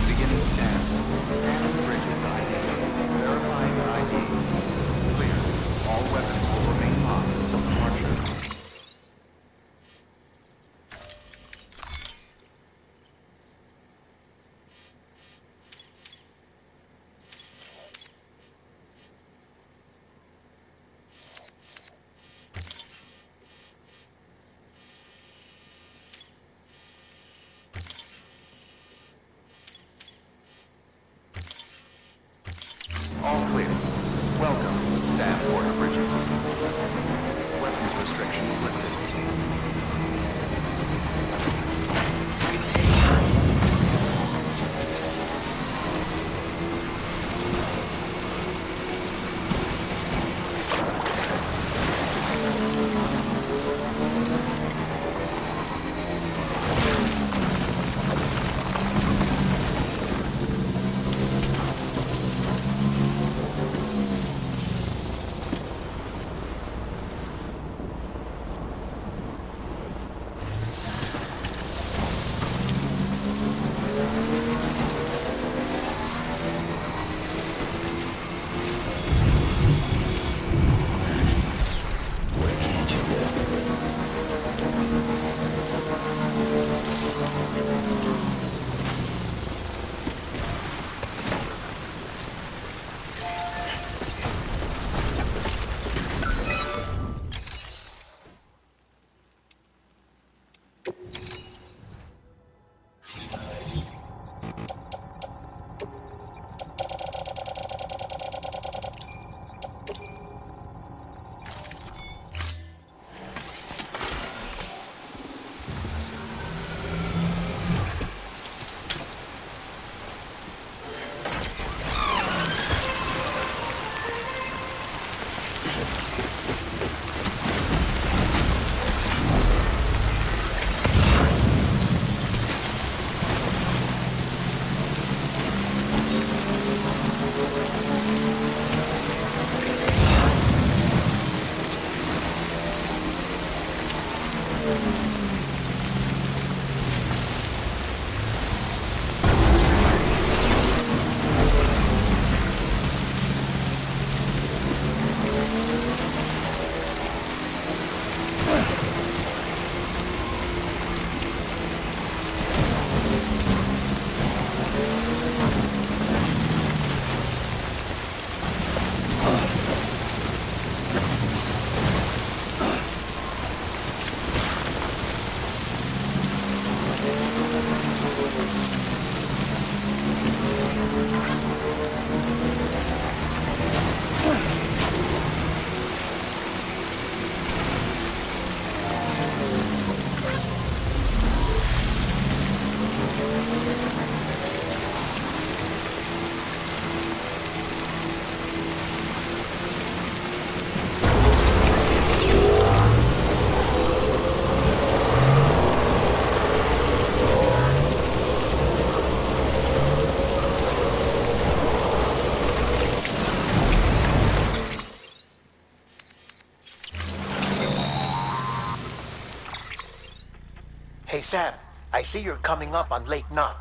Beginning scan. Scanning bridges ID. Verifying ID. Clear. All weapons will remain locked until departure. All clear. Welcome, Sam Porter Bridges. Weapons restrictions lifted. Hey Sam, I see you're coming up on Lake Knot.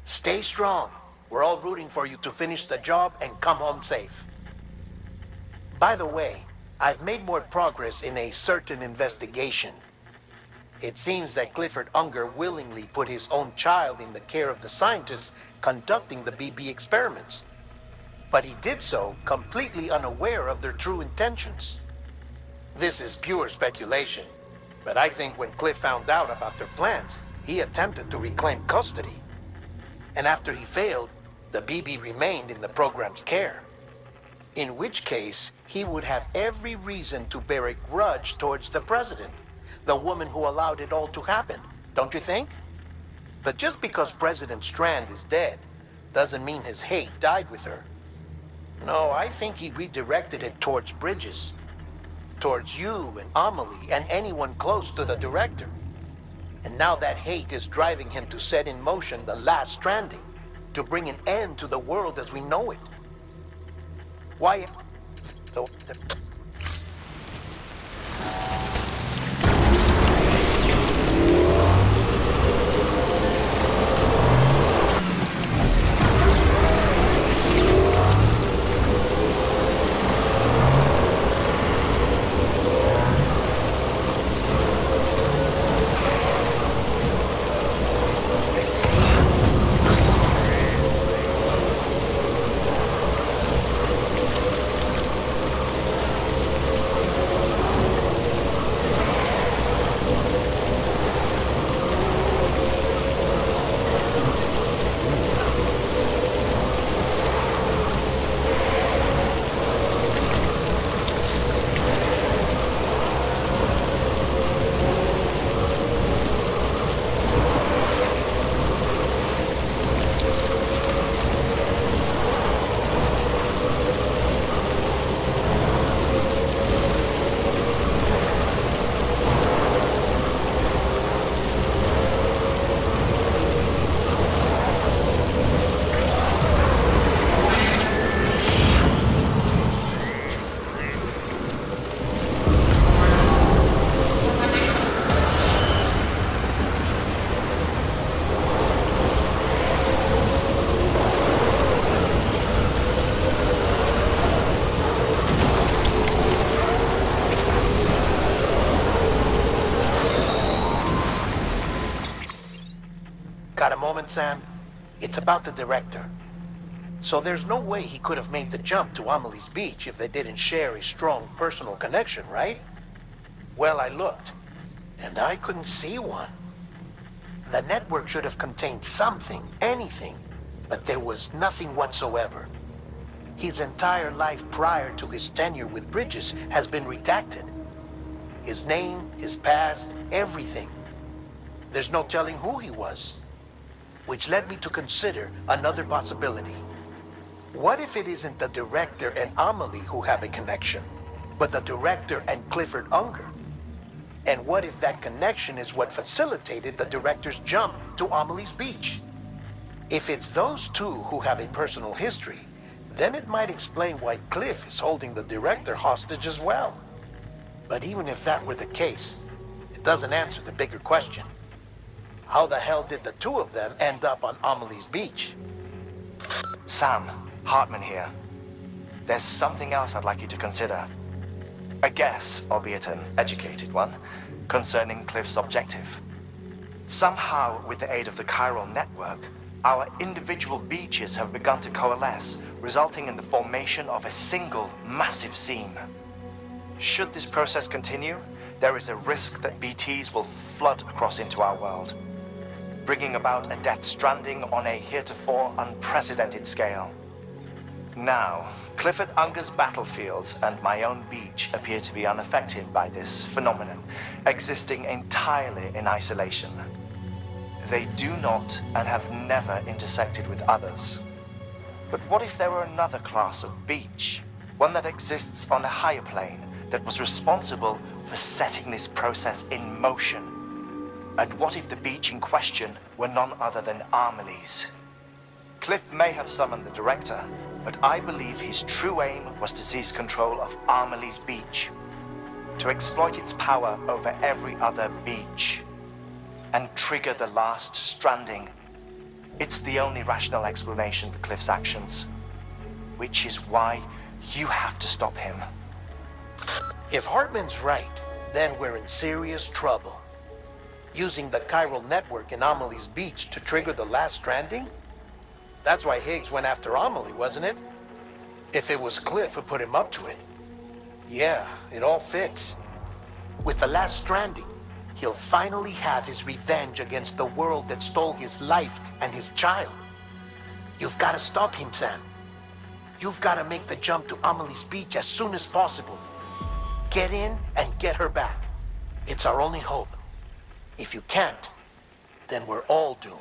Stay strong. We're all rooting for you to finish the job and come home safe. By the way, I've made more progress in a certain investigation. It seems that Clifford Unger willingly put his own child in the care of the scientists conducting the BB experiments. But he did so completely unaware of their true intentions. This is pure speculation, but I think when Cliff found out about their plans, he attempted to reclaim custody. And after he failed, the BB remained in the program's care. In which case, he would have every reason to bear a grudge towards the president, the woman who allowed it all to happen, don't you think? But just because President Strand is dead, doesn't mean his hate died with her. No, I think he redirected it towards Bridges. Towards you and Amelie and anyone close to the director. And now that hate is driving him to set in motion the last stranding, to bring an end to the world as we know it. Why... Got a moment, Sam? It's about the director. So there's no way he could have made the jump to Amelie's Beach if they didn't share a strong personal connection, right? Well, I looked, and I couldn't see one. The network should have contained something, anything, but there was nothing whatsoever. His entire life prior to his tenure with Bridges has been redacted. His name, his past, everything. There's no telling who he was. Which led me to consider another possibility. What if it isn't the director and Amelie who have a connection, but the director and Clifford Unger? And what if that connection is what facilitated the director's jump to Amelie's Beach? If it's those two who have a personal history, then it might explain why Cliff is holding the director hostage as well. But even if that were the case, it doesn't answer the bigger question. How the hell did the two of them end up on Amelie's Beach? Sam, Hartman here. There's something else I'd like you to consider. A guess, albeit an educated one, concerning Cliff's objective. Somehow, with the aid of the chiral network, our individual beaches have begun to coalesce, resulting in the formation of a single massive seam. Should this process continue, there is a risk that BTs will flood across into our world, bringing about a death stranding on a heretofore unprecedented scale. Now, Clifford Unger's battlefields and my own beach appear to be unaffected by this phenomenon, existing entirely in isolation. They do not and have never intersected with others. But what if there were another class of beach, one that exists on a higher plane, that was responsible for setting this process in motion? And what if the beach in question were none other than Amelie's? Cliff may have summoned the director, but I believe his true aim was to seize control of Amelie's Beach, to exploit its power over every other beach, and trigger the last stranding. It's the only rational explanation for Cliff's actions, which is why you have to stop him. If Hartman's right, then we're in serious trouble. Using the chiral network in Amelie's Beach to trigger the last stranding? That's why Higgs went after Amelie, wasn't it? If it was Cliff who put him up to it. Yeah, it all fits. With the last stranding, he'll finally have his revenge against the world that stole his life and his child. You've got to stop him, Sam. You've got to make the jump to Amelie's Beach as soon as possible. Get in and get her back. It's our only hope. If you can't, then we're all doomed.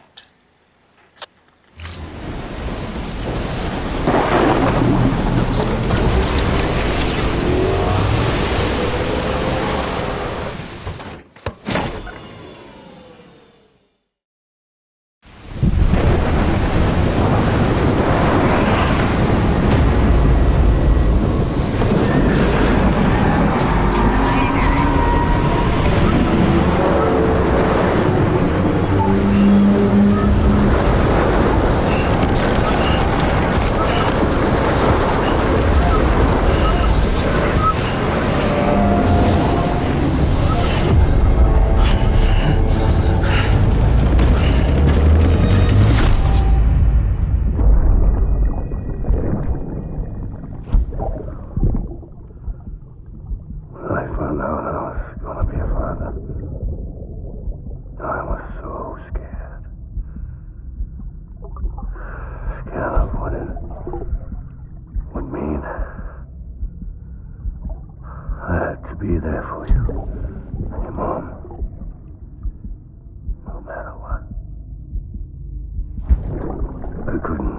Be there for you. Your mom. No matter what. I couldn't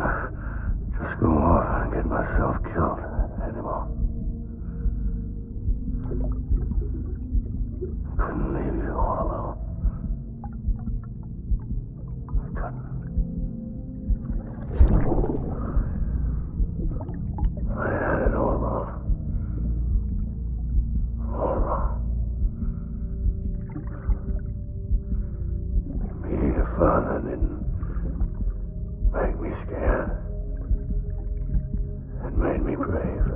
just go off and get myself killed anymore. I couldn't leave you all alone. I couldn't. I had it all wrong. Father didn't make me scared. It made me brave.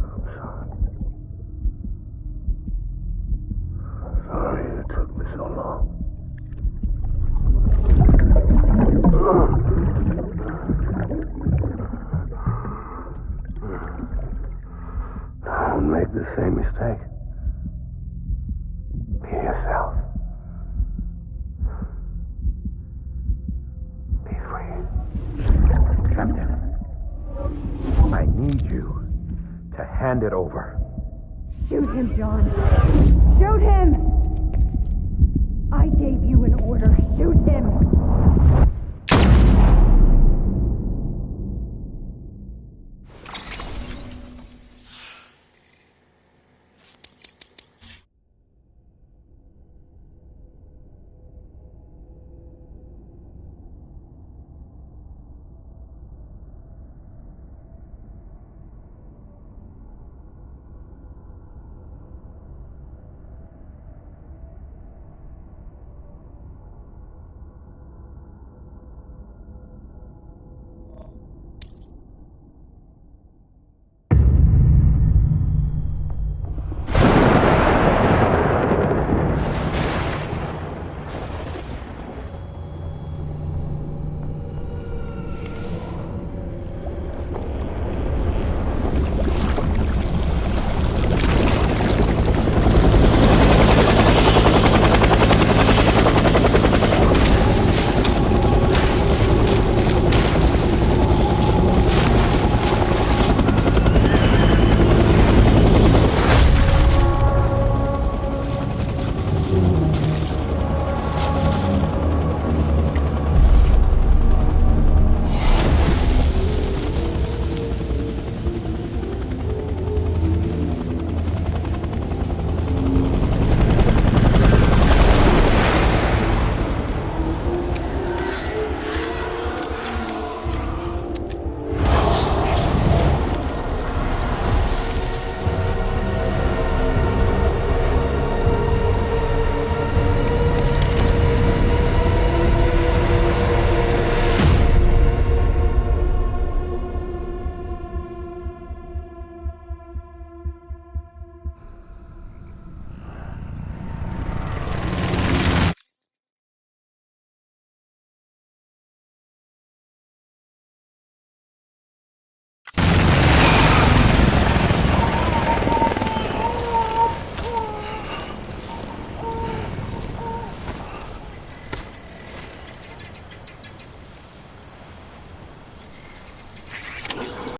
I'm sorry. Sorry it took me so long. Don't make the same mistake. Be yourself. Be free. Captain, I need you to hand it over. Shoot him, John. Shoot him! I gave you an order. Shoot him!